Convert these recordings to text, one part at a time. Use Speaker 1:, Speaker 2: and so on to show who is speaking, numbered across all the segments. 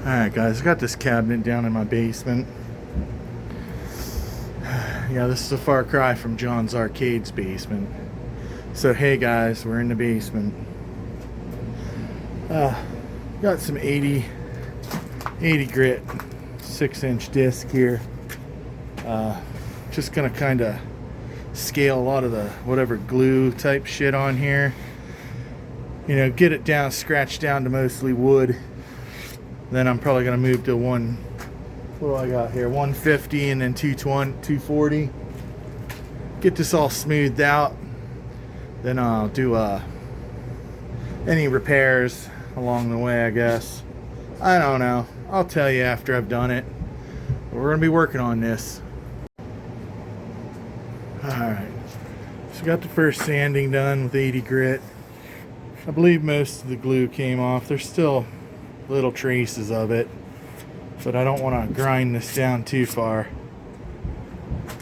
Speaker 1: Alright guys, I got this cabinet down in my basement. Yeah, this is a far cry from John's Arcade's basement. So hey guys, we're in the basement. Got some 80 grit 6-inch disc here. Just gonna kind of scale a lot of the whatever glue type shit on here. You know, get it down, scratched down to mostly wood. Then I'm probably gonna move to what do I got here? 150 and then 240. Get this all smoothed out. Then I'll do any repairs along the way, I guess. I don't know. I'll tell you after I've done it. We're gonna be working on this. Alright. So got the first sanding done with 80 grit. I believe most of the glue came off. There's still little traces of it, but I don't want to grind this down too far.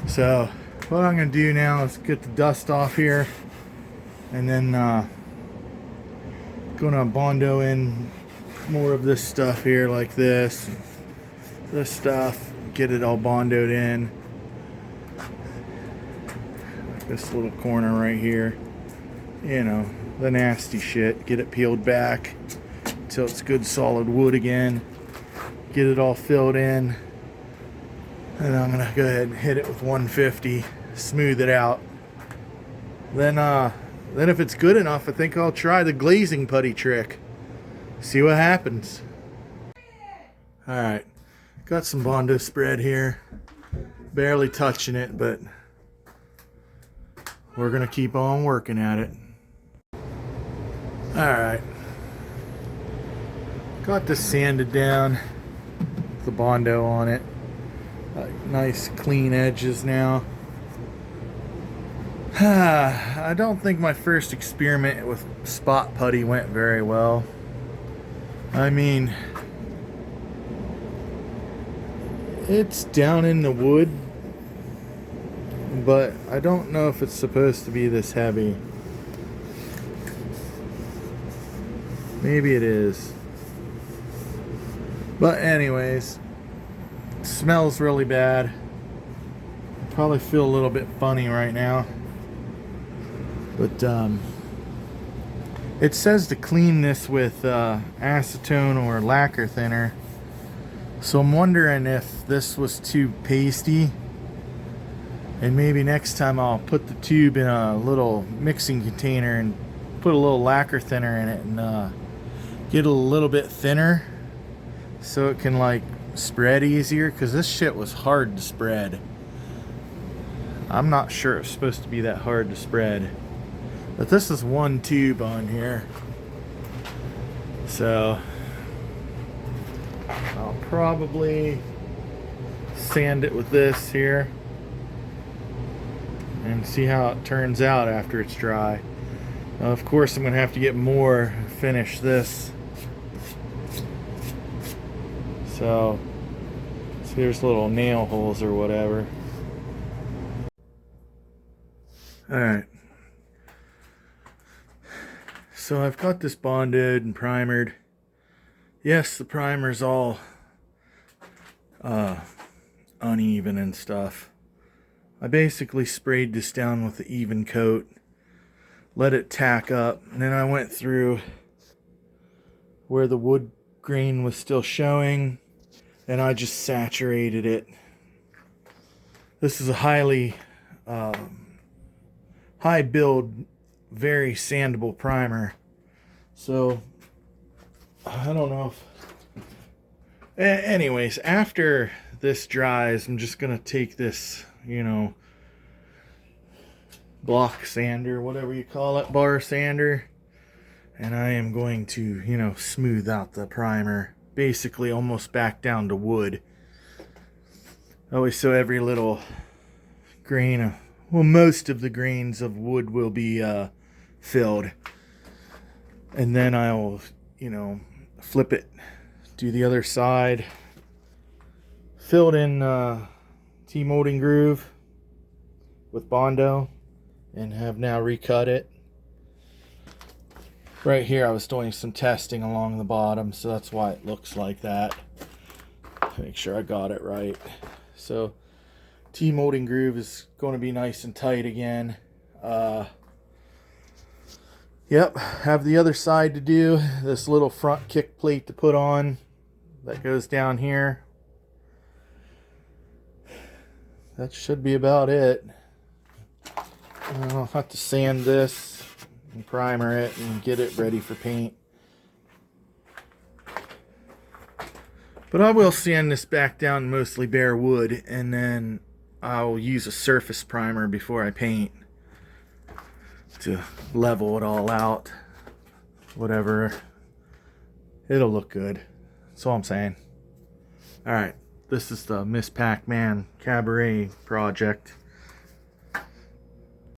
Speaker 1: So what I'm going to do now is get the dust off here, and then gonna Bondo in more of this stuff here, like this stuff, get it all Bondoed in, like this little corner right here, you know, the nasty shit. Get it peeled back until it's good solid wood again. Get it all filled in, and I'm gonna go ahead and hit it with 150, smooth it out. Then if it's good enough, I think I'll try the glazing putty trick. See what happens. Alright, got some Bondo spread here. Barely touching it, but we're gonna keep on working at it. Alright. Got this sanded down. The Bondo on it. Nice clean edges now. I don't think my first experiment with spot putty went very well. I mean, it's down in the wood, but I don't know if it's supposed to be this heavy. Maybe it is. But anyways, it smells really bad. I probably feel a little bit funny right now. But it says to clean this with acetone or lacquer thinner. So I'm wondering if this was too pasty. And maybe next time I'll put the tube in a little mixing container and put a little lacquer thinner in it and get it a little bit thinner so it can like spread easier, because this shit was hard to spread. I'm not sure it's supposed to be that hard to spread, but this is one tube on here, so I'll probably sand it with this here and see how it turns out after it's dry. Of course I'm gonna have to get more, finish this. So here's little nail holes or whatever. Alright. So I've got this bonded and primered. Yes, the primer's all uneven and stuff. I basically sprayed this down with an even coat, let it tack up, and then I went through where the wood grain was still showing, and I just saturated it. This is a highly high build, very sandable primer. So I don't know if anyways, after this dries, I'm just gonna take this, you know, block sander, whatever you call it, bar sander, and I am going to, you know, smooth out the primer, basically almost back down to wood. Always, so every little grain of, well, most of the grains of wood will be filled. And then I'll, you know, flip it, do the other side, fill it in T-molding groove with Bondo, and have now recut it. Right here I was doing some testing along the bottom, so that's why it looks like that. make sure I got it right. So T-molding groove is going to be nice and tight again. Yep, have the other side to do. This little front kick plate to put on that goes down here. That should be about it. I'll have to sand this and primer it and get it ready for paint. But I will sand this back down mostly bare wood, and then I'll use a surface primer before I paint to level it all out. Whatever. It'll look good. That's all I'm saying. Alright, this is the Miss Pac-Man Cabaret project.